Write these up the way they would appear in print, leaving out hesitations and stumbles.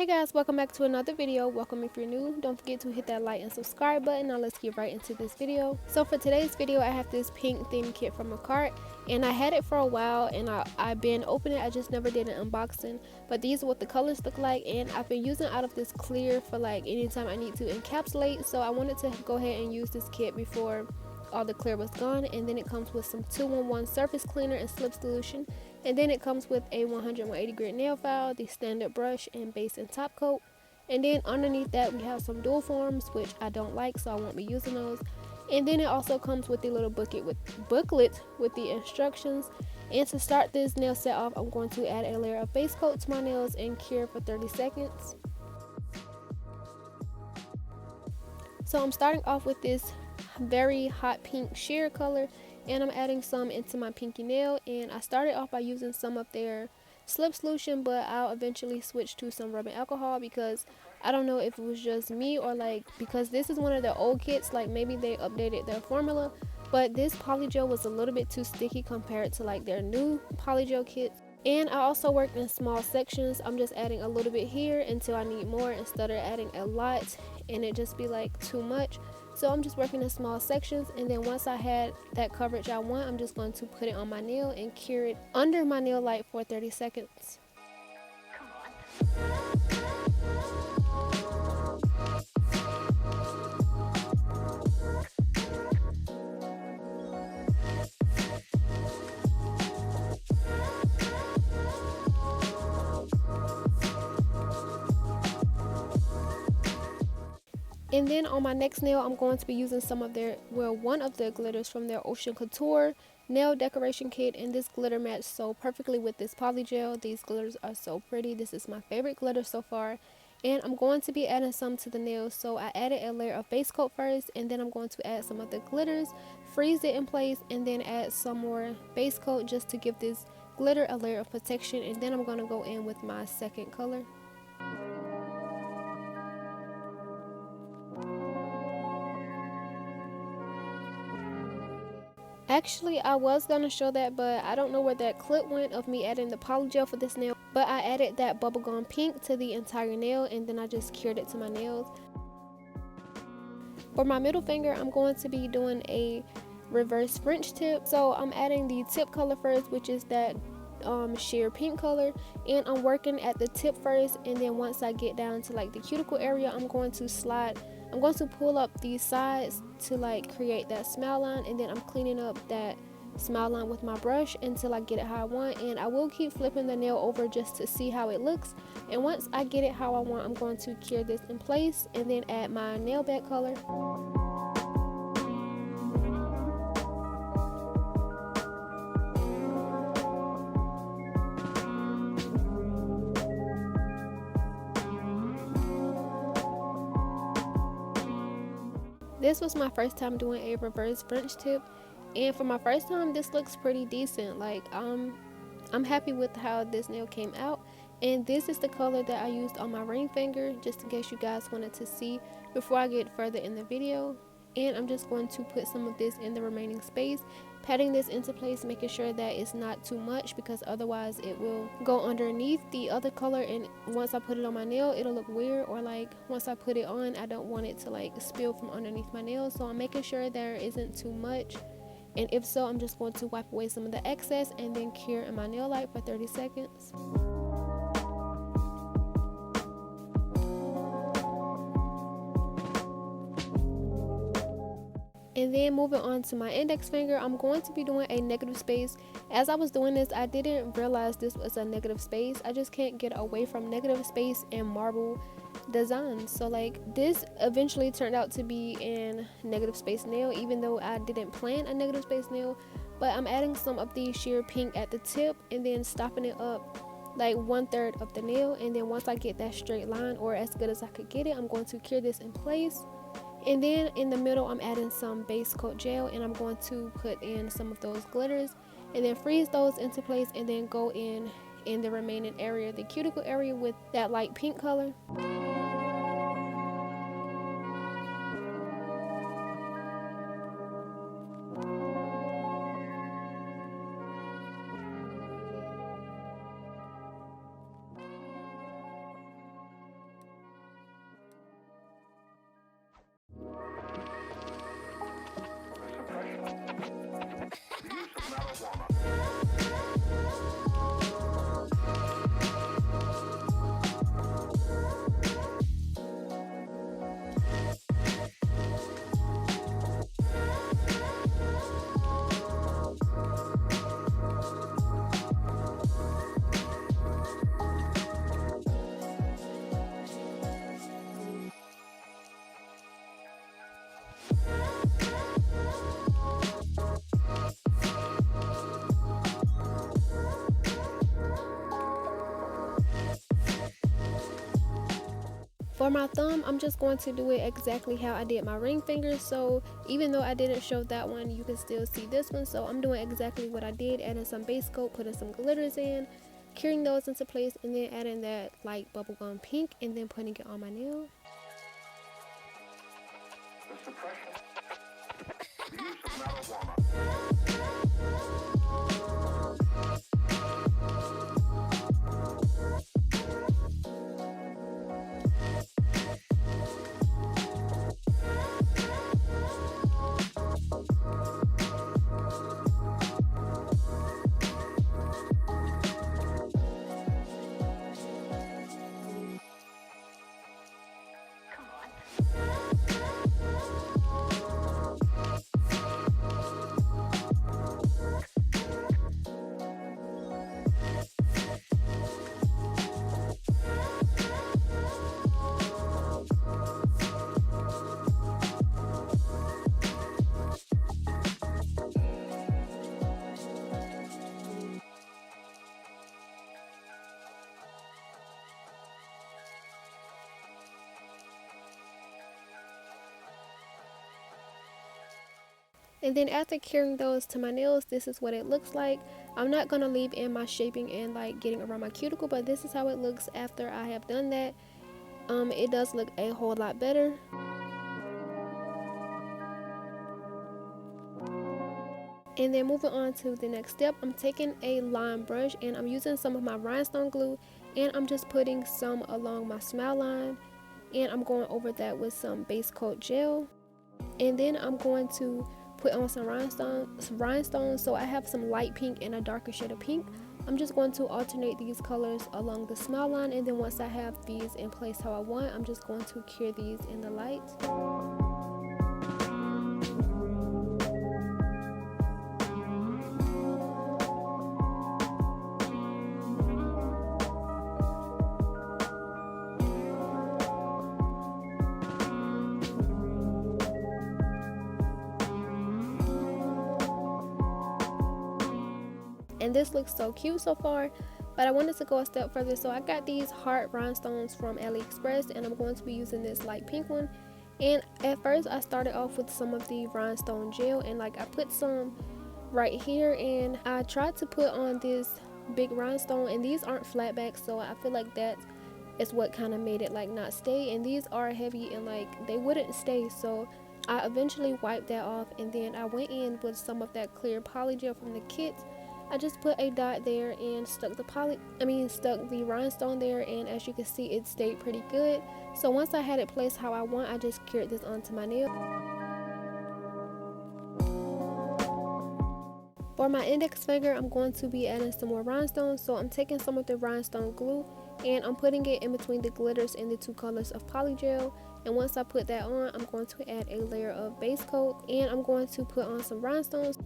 Hey guys, welcome back to another video. Welcome if you're new. Don't forget to hit that like and subscribe button. Now let's get right into this video. So for today's video, I have this pink theme kit from MAKARTT, and I had it for a while and I've been opening it. I just never did an unboxing, but these are what the colors look like, and I've been using out of this clear for like anytime I need to encapsulate. So I wanted to go ahead and use this kit before all the clear was gone. And then it comes with some 2-in-1 surface cleaner and slip solution, and then it comes with a 180 grit nail file, the standard brush and base and top coat. And then underneath that we have some dual forms, which I don't like, so I won't be using those. And then it also comes with the little booklet with the instructions. And to start this nail set off, I'm going to add a layer of base coat to my nails and cure for 30 seconds. So I'm starting off with this very hot pink sheer color, and I'm adding some into my pinky nail. And I started off by using some of their slip solution, but I'll eventually switch to some rubbing alcohol because I don't know if it was just me or like because this is one of their old kits, like maybe they updated their formula, but this polygel was a little bit too sticky compared to like their new polygel kits. And I also worked in small sections. I'm just adding a little bit here until I need more instead of adding a lot and it just be like too much. So I'm just working in small sections, and then once I had that coverage I want, I'm just going to put it on my nail and cure it under my nail light for 30 seconds. And then on my next nail, I'm going to be using some of their, well, one of the glitters from their Ocean Couture nail decoration kit, and this glitter matched so perfectly with this polygel. These glitters are so pretty. This is my favorite glitter so far, and I'm going to be adding some to the nails. So I added a layer of base coat first, and then I'm going to add some of the glitters, freeze it in place, and then add some more base coat just to give this glitter a layer of protection. And then I'm going to go in with my second color. Actually, I was gonna show that, but I don't know where that clip went of me adding the polygel for this nail. But I added that bubblegum pink to the entire nail, and then I just cured it to my nails. For my middle finger, I'm going to be doing a reverse French tip. So I'm adding the tip color first, which is that sheer pink color, and I'm working at the tip first, and then once I get down to like the cuticle area, I'm going to pull up these sides to like create that smile line, and then I'm cleaning up that smile line with my brush until I get it how I want. And I will keep flipping the nail over just to see how it looks, and once I get it how I want, I'm going to cure this in place and then add my nail bed color. This was my first time doing a reverse French tip, and for my first time this looks pretty decent. Like I'm happy with how this nail came out, and this is the color that I used on my ring finger, just in case you guys wanted to see before I get further in the video. And I'm just going to put some of this in the remaining space, patting this into place, making sure that it's not too much because otherwise it will go underneath the other color, and once I put it on my nail it'll look weird, or like once I put it on I don't want it to like spill from underneath my nail. So I'm making sure there isn't too much, and if so, I'm just going to wipe away some of the excess and then cure in my nail light for 30 seconds. And then moving on to my index finger, I'm going to be doing a negative space. As I was doing this, I didn't realize this was a negative space. I just can't get away from negative space and marble designs. So like this eventually turned out to be a negative space nail, even though I didn't plan a negative space nail. But I'm adding some of the sheer pink at the tip and then stopping it up like 1/3 of the nail. And then once I get that straight line, or as good as I could get it, I'm going to cure this in place. And then in the middle, I'm adding some base coat gel, and I'm going to put in some of those glitters and then freeze those into place, and then go in the remaining area, the cuticle area, with that light pink color. For my thumb, I'm just going to do it exactly how I did my ring finger. So even though I didn't show that one, you can still see this one. So I'm doing exactly what I did, adding some base coat, putting some glitters in, curing those into place, and then adding that light bubblegum pink, and then putting it on my nail. The suppression, the use of marijuana. And then after curing those to my nails, this is what it looks like. I'm not going to leave in my shaping and like getting around my cuticle, but this is how it looks after I have done that. It does look a whole lot better. And then moving on to the next step, I'm taking a line brush and I'm using some of my rhinestone glue, and I'm just putting some along my smile line, and I'm going over that with some base coat gel. And then I'm going to put on some rhinestones. So I have some light pink and a darker shade of pink. I'm just going to alternate these colors along the smile line, and then once I have these in place how I want, I'm just going to cure these in the light. And this looks so cute so far, but I wanted to go a step further. So I got these heart rhinestones from AliExpress, and I'm going to be using this light pink one. And at first I started off with some of the rhinestone gel, and like I put some right here, and I tried to put on this big rhinestone, and these aren't flat back, so I feel like that is what kind of made it like not stay. And these are heavy and like they wouldn't stay, so I eventually wiped that off, and then I went in with some of that clear polygel from the kit. I just put a dot there and stuck the rhinestone there, and as you can see, it stayed pretty good. So once I had it placed how I want, I just cured this onto my nail. For my index finger, I'm going to be adding some more rhinestones. So I'm taking some of the rhinestone glue and I'm putting it in between the glitters and the two colors of polygel. And once I put that on, I'm going to add a layer of base coat, and I'm going to put on some rhinestones.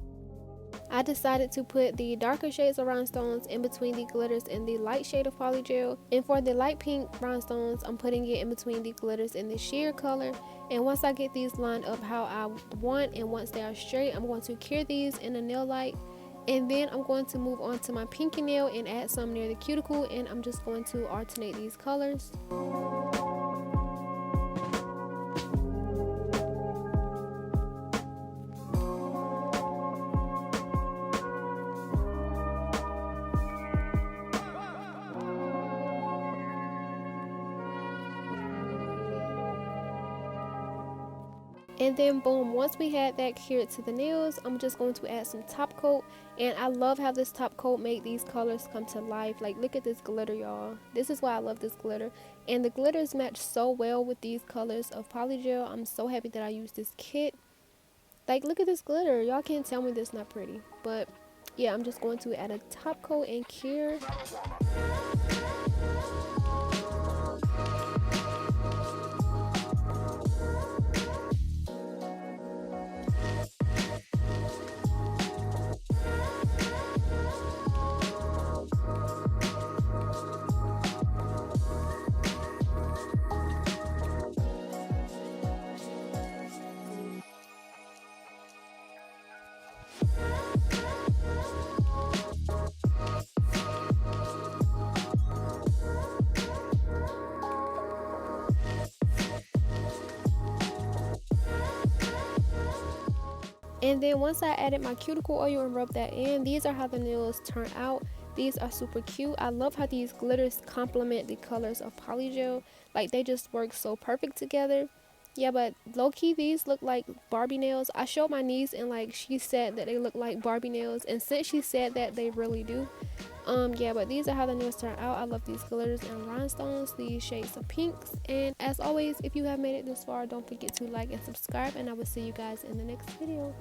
I decided to put the darker shades of rhinestones in between the glitters and the light shade of polygel. And for the light pink rhinestones, I'm putting it in between the glitters and the sheer color. And once I get these lined up how I want, and once they are straight, I'm going to cure these in a nail light. And then I'm going to move on to my pinky nail and add some near the cuticle, and I'm just going to alternate these colors. And then boom, once we had that cured to the nails, I'm just going to add some top coat. And I love how this top coat made these colors come to life. Like, look at this glitter, y'all. This is why I love this glitter. And the glitters match so well with these colors of polygel. I'm so happy that I used this kit. Like, look at this glitter. Y'all can't tell me this is not pretty. But yeah, I'm just going to add a top coat and cure. And then once I added my cuticle oil and rubbed that in, these are how the nails turn out. These are super cute. I love how these glitters complement the colors of polygel. Like, they just work so perfect together. Yeah, but low-key, these look like Barbie nails. I showed my niece and like she said that they look like Barbie nails, and since she said that, they really do. Yeah, but these are how the nails turn out. I love these glitters and rhinestones, these shades of pinks. And as always, if you have made it this far, don't forget to like and subscribe, and I will see you guys in the next video.